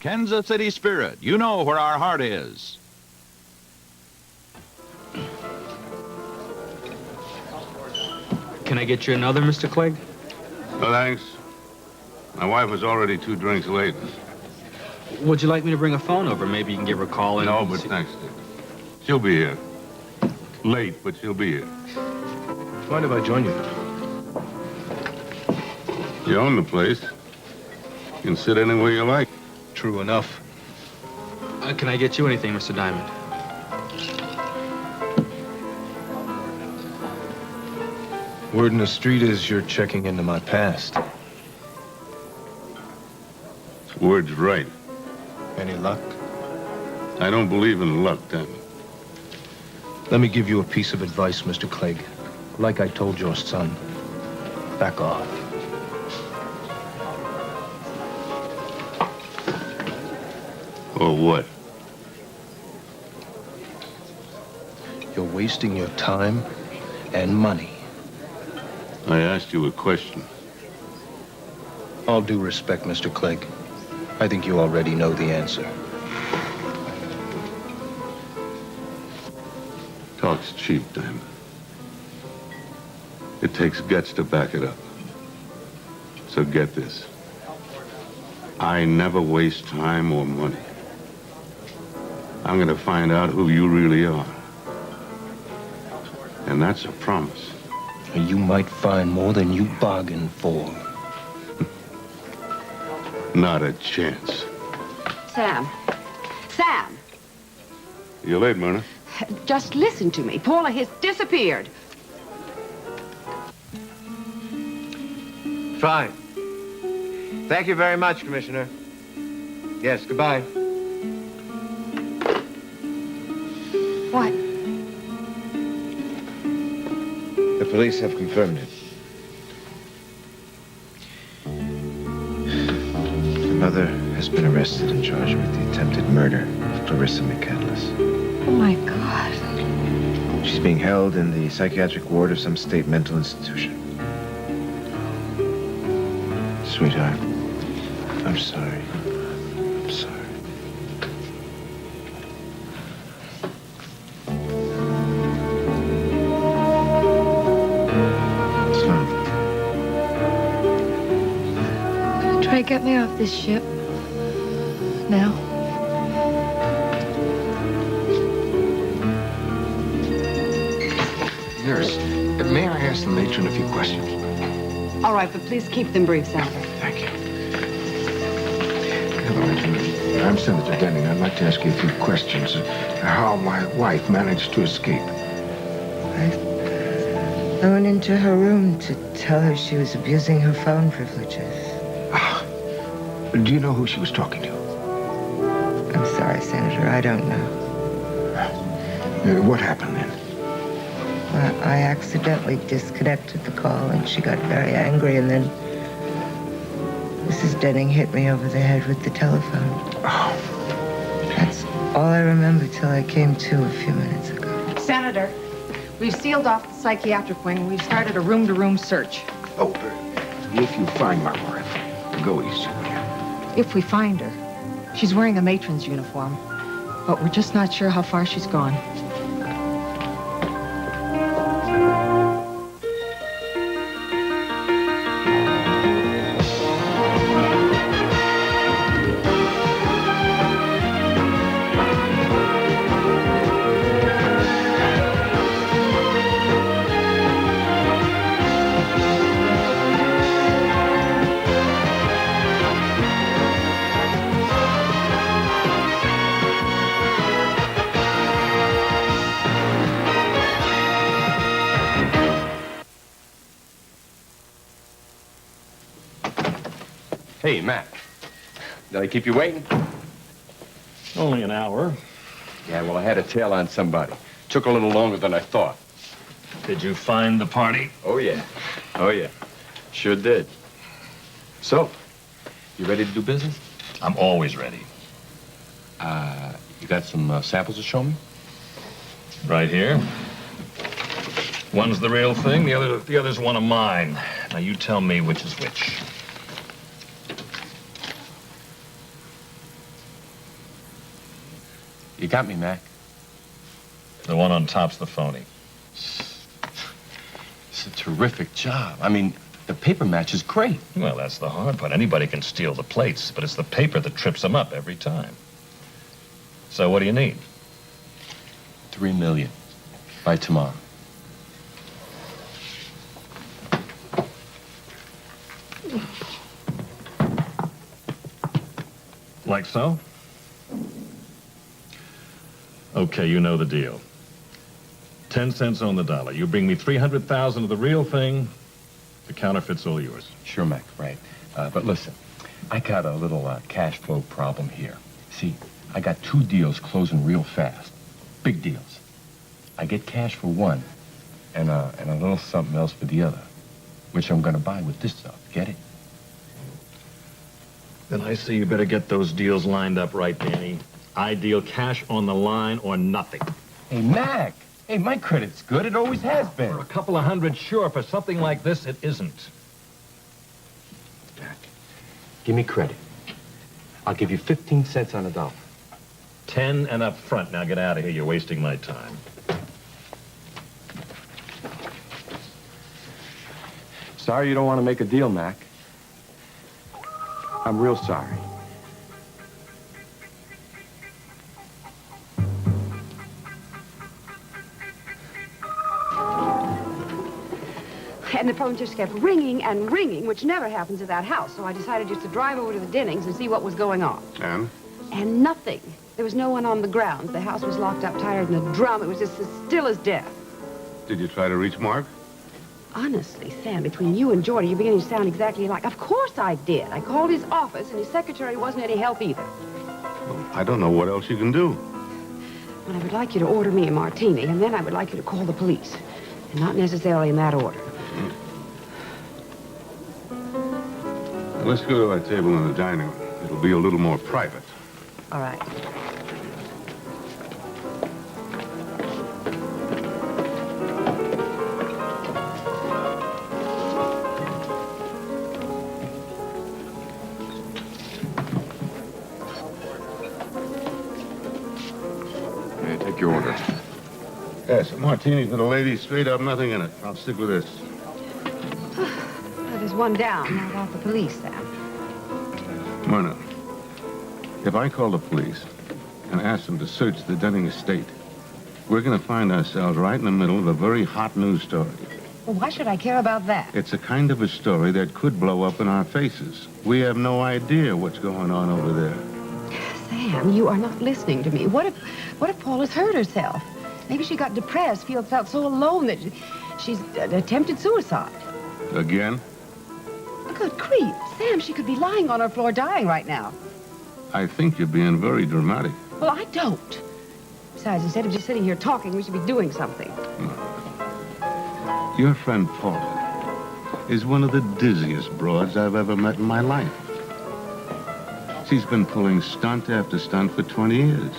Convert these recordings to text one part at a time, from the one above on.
Kansas City spirit. You know where our heart is. Can I get you another, Mr. Clegg? No, thanks. My wife was already 2 drinks late. Would you like me to bring a phone over? Maybe you can give her a call and... No, but thanks, Dick. She'll be here. Late, but she'll be here. Mind if I join you? You own the place. You can sit anywhere you like. True enough. Can I get you anything, Mr. Diamond? Word in the street is you're checking into my past. Word's right. Any luck? I don't believe in luck, Diamond. Let me give you a piece of advice, Mr. Clegg. Like I told your son, back off. Or what? You're wasting your time and money. I asked you a question. All due respect, Mr. Clegg. I think you already know the answer. Talk's cheap, Diamond. It takes guts to back it up. So get this. I never waste time or money. I'm gonna find out who you really are. And that's a promise. You might find more than you bargained for. Not a chance. Sam. Sam! You're late, Myrna. Just listen to me. Paula has disappeared. Fine. Thank you very much, Commissioner. Yes, goodbye. What? The police have confirmed it. The mother has been arrested and charged with the attempted murder of Clarissa McCandless. Oh, my God. She's being held in the psychiatric ward of some state mental institution. Sweetheart, I'm sorry. I'm sorry. Sloan. Try to get me off this ship. Now. Nurse, may I ask the matron a few questions? All right, but please keep them brief, Sam. Thank you. Hello, matron. I'm Senator Denning. I'd like to ask you a few questions. How my wife managed to escape. I went into her room to tell her she was abusing her phone privileges. Do you know who she was talking to? I'm sorry, Senator, I don't know. What happened then? Well, I accidentally disconnected the call, and she got very angry, and then Mrs. Denning hit me over the head with the telephone. Oh. That's all I remember till I came to a few minutes ago. Senator, we've sealed off the psychiatric wing, and we've started a room-to-room search. Oh, if you find my wife, go easy with her. If we find her. She's wearing a matron's uniform, but we're just not sure how far she's gone. Hey, Mac. Did I keep you waiting? Only an hour. Yeah, well, I had a tail on somebody. Took a little longer than I thought. Did you find the party? Oh, yeah. Oh, yeah. Sure did. So, you ready to do business? I'm always ready. You got some samples to show me? Right here. One's the real thing, the other's one of mine. Now, you tell me which is which. You got me, Mac. The one on top's the phony. It's a terrific job. I mean, the paper match is great. Well, that's the hard part. Anybody can steal the plates, but it's the paper that trips them up every time. So what do you need? $3 million by tomorrow. Like so? Okay, you know the deal. 10 cents on the dollar. You bring me 300,000 of the real thing, the counterfeit's all yours. Sure, Mac, right. But listen, I got a little cash flow problem here. See, I got 2 deals closing real fast. Big deals. I get cash for one and a little something else for the other, which I'm going to buy with this stuff. Get it? Then I say you better get those deals lined up right, Danny. Ideal cash on the line or nothing. Hey, Mac. Hey, my credit's good. It always has been. For a couple of hundred, sure. For something like this, it isn't. Mac, give me credit. I'll give you 15 cents on the dollar. 10 and up front. Now get out of here. You're wasting my time. Sorry you don't want to make a deal, Mac. I'm real sorry. And the phone just kept ringing and ringing, which never happens at that house. So I decided just to drive over to the Dennings and see what was going on. And? And nothing. There was no one on the grounds. The house was locked up tighter than a drum. It was just as still as death. Did you try to reach Mark? Honestly, Sam, between you and Jordy, you're beginning to sound exactly alike. Of course I did. I called his office, and his secretary wasn't any help either. Well, I don't know what else you can do. Well, I would like you to order me a martini, and then I would like you to call the police. And not necessarily in that order. Now, let's go to our table in the dining room. It'll be a little more private. All right. Hey, take your order. Yes, a martini for the lady, straight up, nothing in it. I'll stick with this. Well, there's one down. How about the police, Sam? Myrna, if I call the police and ask them to search the Denning estate, we're going to find ourselves right in the middle of a very hot news story. Well, why should I care about that? It's a kind of a story that could blow up in our faces. We have no idea what's going on over there. Sam, you are not listening to me. What if Paula's hurt herself? Maybe she got depressed, felt so alone that she's attempted suicide. Again? Good grief. Sam, she could be lying on her floor dying right now. I think you're being very dramatic. Well, I don't. Besides, instead of just sitting here talking, we should be doing something. Your friend Paula is one of the dizziest broads I've ever met in my life. She's been pulling stunt after stunt for 20 years.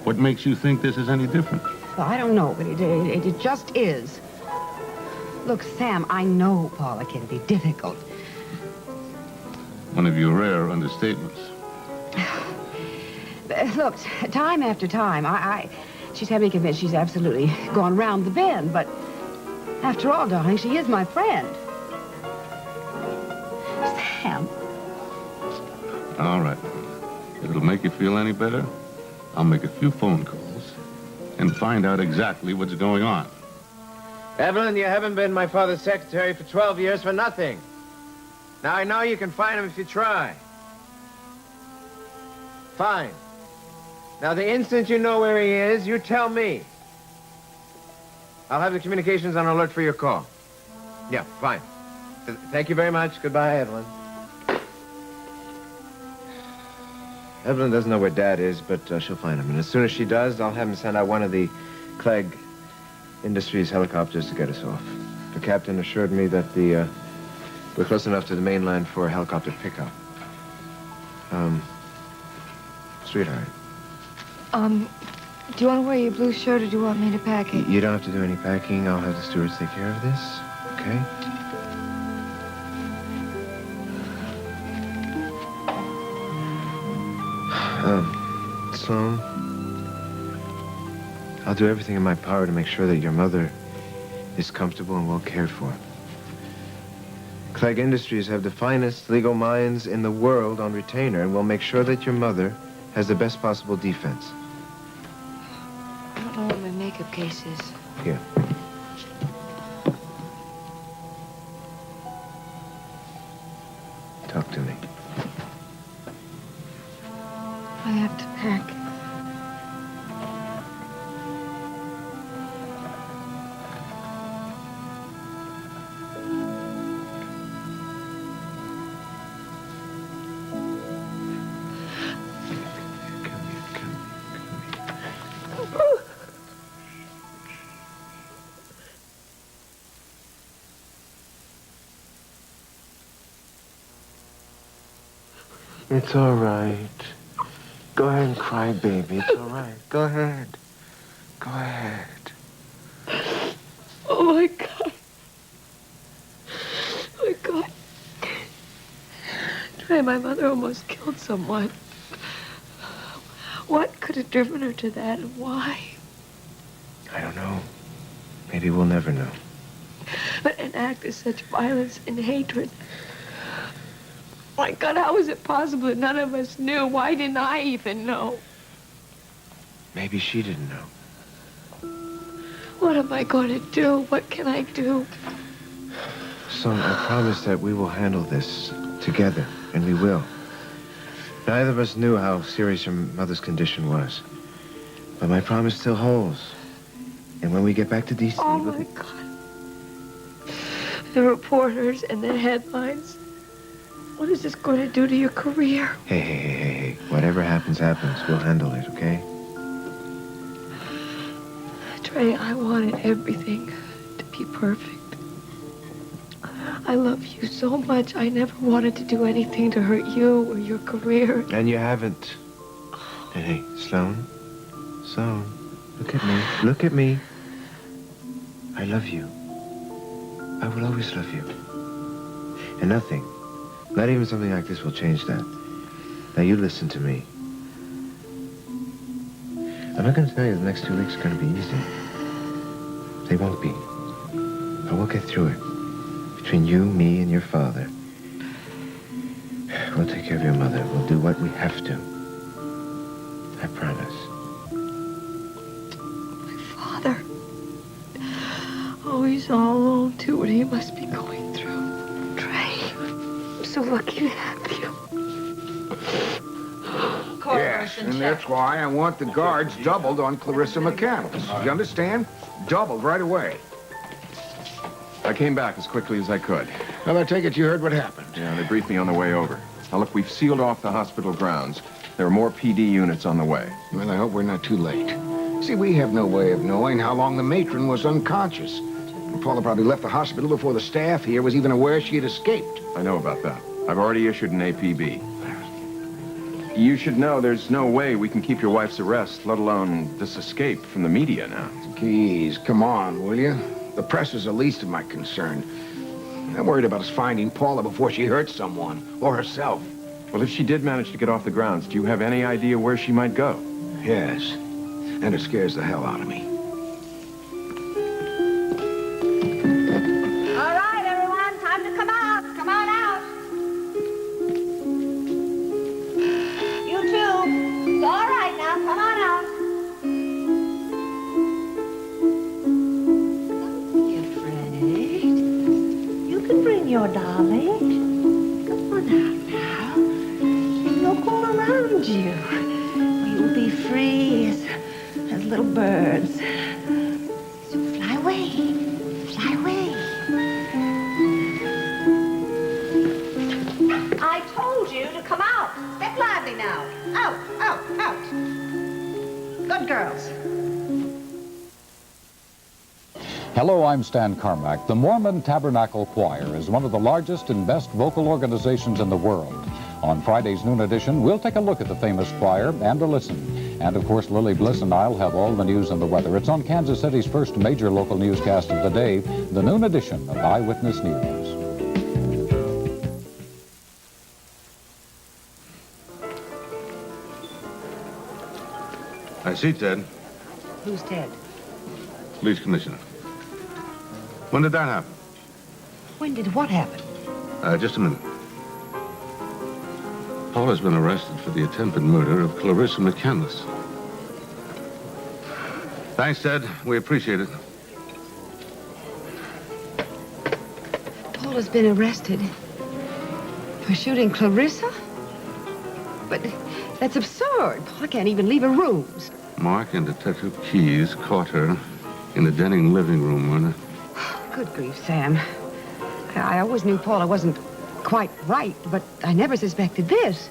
What makes you think this is any different? Well, I don't know, but it just is. Look, Sam, I know Paula can be difficult. One of your rare understatements. Look, time after time, she's had me convinced she's absolutely gone round the bend, but after all, darling, she is my friend. Sam. All right. If it'll make you feel any better, I'll make a few phone calls and find out exactly what's going on. Evelyn, you haven't been my father's secretary for 12 years for nothing. Now, I know you can find him if you try. Fine. Now, the instant you know where he is, you tell me. I'll have the communications on alert for your call. Yeah, fine. Thank you very much. Goodbye, Evelyn. Evelyn doesn't know where Dad is, but she'll find him. And as soon as she does, I'll have him send out one of the Clegg Industries helicopters to get us off. The captain assured me that we're close enough to the mainland for a helicopter pickup. Sweetheart. Do you want to wear your blue shirt or do you want me to pack it? You don't have to do any packing. I'll have the stewards take care of this, okay? Sloan, I'll do everything in my power to make sure that your mother is comfortable and well cared for. Clegg Industries have the finest legal minds in the world on retainer, and we'll make sure that your mother has the best possible defense. I don't know what my makeup case is. Here. Talk to me. I have to pack. It's all right. Go ahead and cry, baby. It's all right. Go ahead. Go ahead. Oh, my God. Oh, my God. Trey, my mother almost killed someone. What could have driven her to that, and why? I don't know. Maybe we'll never know. But an act of such violence and hatred. My God, how was it possible that none of us knew? Why didn't I even know? Maybe she didn't know. What am I going to do? What can I do? Son, I promise that we will handle this together, and we will. Neither of us knew how serious your mother's condition was. But my promise still holds. And when we get back to D.C. Oh, my God. The reporters and the headlines. What is this going to do to your career? Hey. Whatever happens, happens. We'll handle it, okay? Trey, I wanted everything to be perfect. I love you so much. I never wanted to do anything to hurt you or your career. And you haven't. Hey, Sloan. Sloan, look at me. Look at me. I love you. I will always love you. And nothing, not even something like this, will change that. Now, you listen to me. I'm not going to tell you the next 2 weeks are going to be easy. They won't be. But we'll get through it. Between you, me, and your father. We'll take care of your mother. We'll do what we have to. I promise. My father. Oh, he's all alone, too. What he must be going through. Trey, I'm so lucky to have you. Yes, and that's why I want the guards doubled on Clarissa McCandless. You understand? Doubled right away. I came back as quickly as I could. Well, I take it you heard what happened. Yeah, they briefed me on the way over. Now, look, we've sealed off the hospital grounds. There are more PD units on the way. Well, I hope we're not too late. See, we have no way of knowing how long the matron was unconscious. Paula probably left the hospital before the staff here was even aware she had escaped. I know about that. I've already issued an APB. You should know there's no way we can keep your wife's arrest, let alone this escape from the media now. Geez, come on, will you? The press is the least of my concern. I'm worried about us finding Paula before she hurts someone, or herself. Well, if she did manage to get off the grounds, do you have any idea where she might go? Yes, and it scares the hell out of me. All right, everyone, time to come out. Come on out. You too. It's all right now. Come on out. Don't be afraid. You can bring your darling. Come on out now. Look all around you. You'll be free as little birds. So fly away. Fly away. I told you to come out. Step lively now. Out, out, out. Good girls. Hello, I'm Stan Carmack. The Mormon Tabernacle Choir is one of the largest and best vocal organizations in the world. On Friday's noon edition, we'll take a look at the famous choir and a listen. And, of course, Lily Bliss and I'll have all the news and the weather. It's on Kansas City's first major local newscast of the day, the noon edition of Eyewitness News. I see, Ted. Who's Ted? Police commissioner. When did that happen? When did what happen? Just a minute. Paula's been arrested for the attempted murder of Clarissa McCandless. Thanks, Ted. We appreciate it. Paula's been arrested for shooting Clarissa? But that's absurd. Paula can't even leave her rooms. Mark and Detective Keyes caught her in the Denning living room, Myrna. Good grief, Sam. I always knew Paula wasn't quite right, but I never suspected this.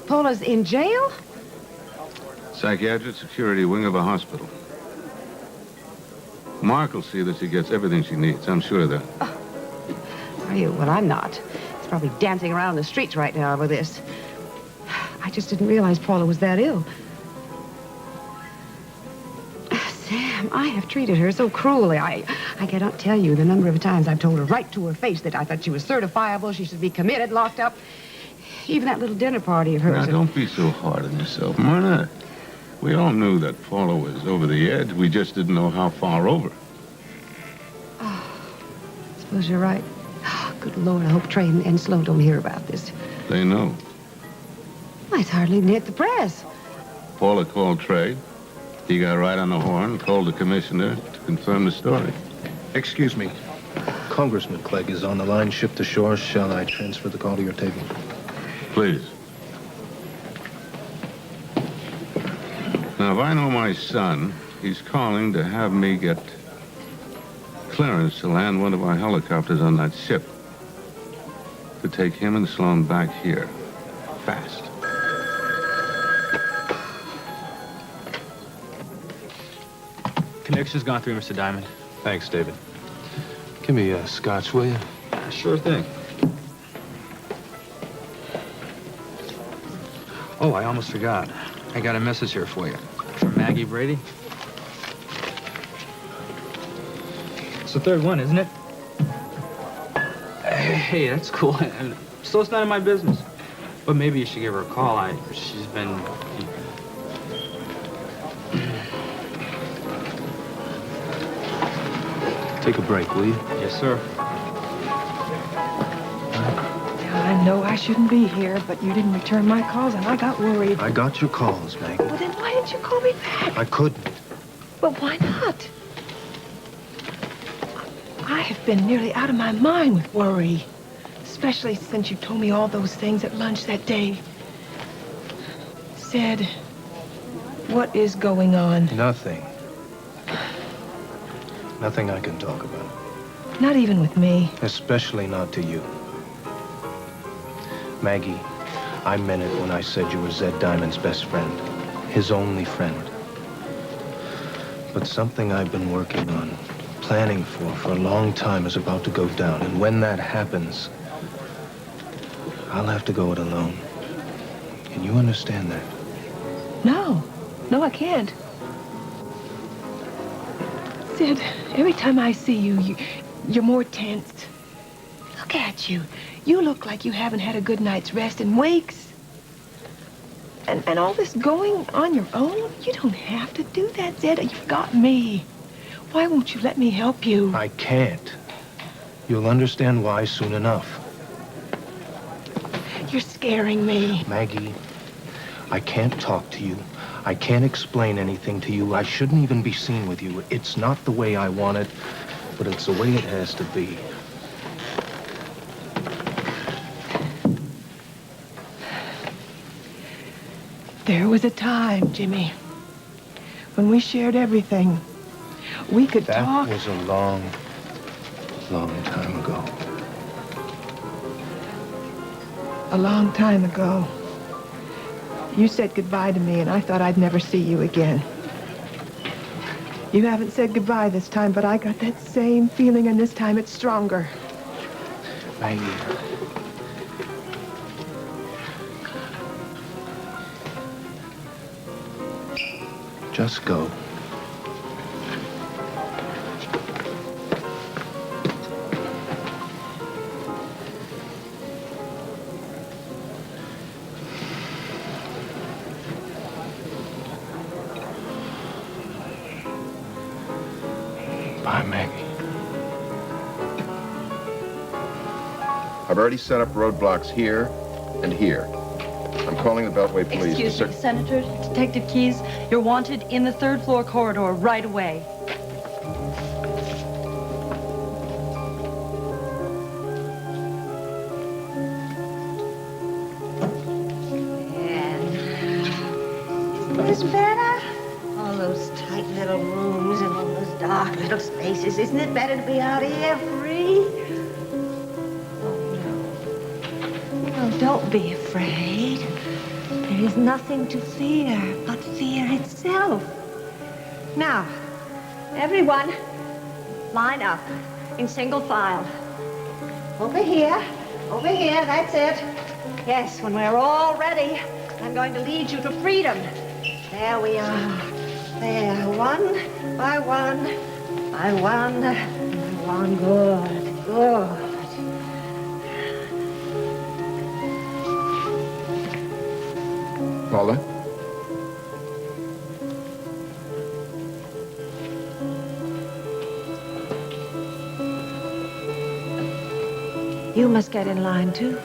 Paula's in jail? Psychiatric security wing of a hospital. Mark will see that she gets everything she needs. I'm sure of that. Are you? Well, I'm not. He's probably dancing around the streets right now over this. I just didn't realize Paula was that ill. Sam, I have treated her so cruelly. I cannot tell you the number of times I've told her right to her face that I thought she was certifiable, she should be committed, locked up. Even that little dinner party of hers. Now, don't be so hard on yourself, Myrna. We all knew that Paula was over the edge. We just didn't know how far over. Oh, I suppose you're right. Good Lord, I hope Trey and Slow don't hear about this. They know. Well, it's hardly even hit the press. Paula called Trey. He got right on the horn, called the commissioner to confirm the story. Excuse me. Congressman Clegg is on the line. Shipped ashore. Shall I transfer the call to your table? Please. Now, if I know my son, he's calling to have me get clearance to land one of our helicopters on that ship to take him and Sloan back here. Fast. Connection's gone through, Mr. Diamond. Thanks, David. Give me a scotch, will you? Sure thing. Oh, I almost forgot. I got a message here for you. From Maggie Brady. It's the third one, isn't it? Hey, that's cool. So it's none of my business. But maybe you should give her a call. She's been... Take a break, will you? Yes, sir. I know I shouldn't be here, but you didn't return my calls, and I got worried. I got your calls, Maggie. Well, then why didn't you call me back? I couldn't. But why not? I have been nearly out of my mind with worry, especially since you told me all those things at lunch that day. Said, what is going on? Nothing. Nothing I can talk about. Not even with me. Especially not to you. Maggie, I meant it when I said you were Zed Diamond's best friend. His only friend. But something I've been working on, planning for a long time is about to go down. And when that happens, I'll have to go it alone. Can you understand that? No. No, I can't. Sid, every time I see you, you're more tensed. Look at you. You look like you haven't had a good night's rest in weeks. And all this going on your own? You don't have to do that, Zed. You've got me. Why won't you let me help you? I can't. You'll understand why soon enough. You're scaring me. Maggie, I can't talk to you. I can't explain anything to you. I shouldn't even be seen with you. It's not the way I want it, but it's the way it has to be. There was a time, Jimmy, when we shared everything. We could talk. That was a long, long time ago. A long time ago. You said goodbye to me, and I thought I'd never see you again. You haven't said goodbye this time, but I got that same feeling, and this time it's stronger. Maggie. Just go. Bye, Maggie. I've already set up roadblocks here and here. I'm calling the Beltway Police. Excuse me, Senator, Detective Keyes, you're wanted in the third floor corridor right away. Isn't this better? All those tight little rooms and all those dark little spaces. Isn't it better to be out here free? Oh, don't be afraid. There is nothing to fear but fear itself. Now, everyone, line up in single file. Over here, that's it. Yes, when we're all ready, I'm going to lead you to freedom. There we are. There, one by one, by one, by one. Good, good. Paula? You must get in line, too.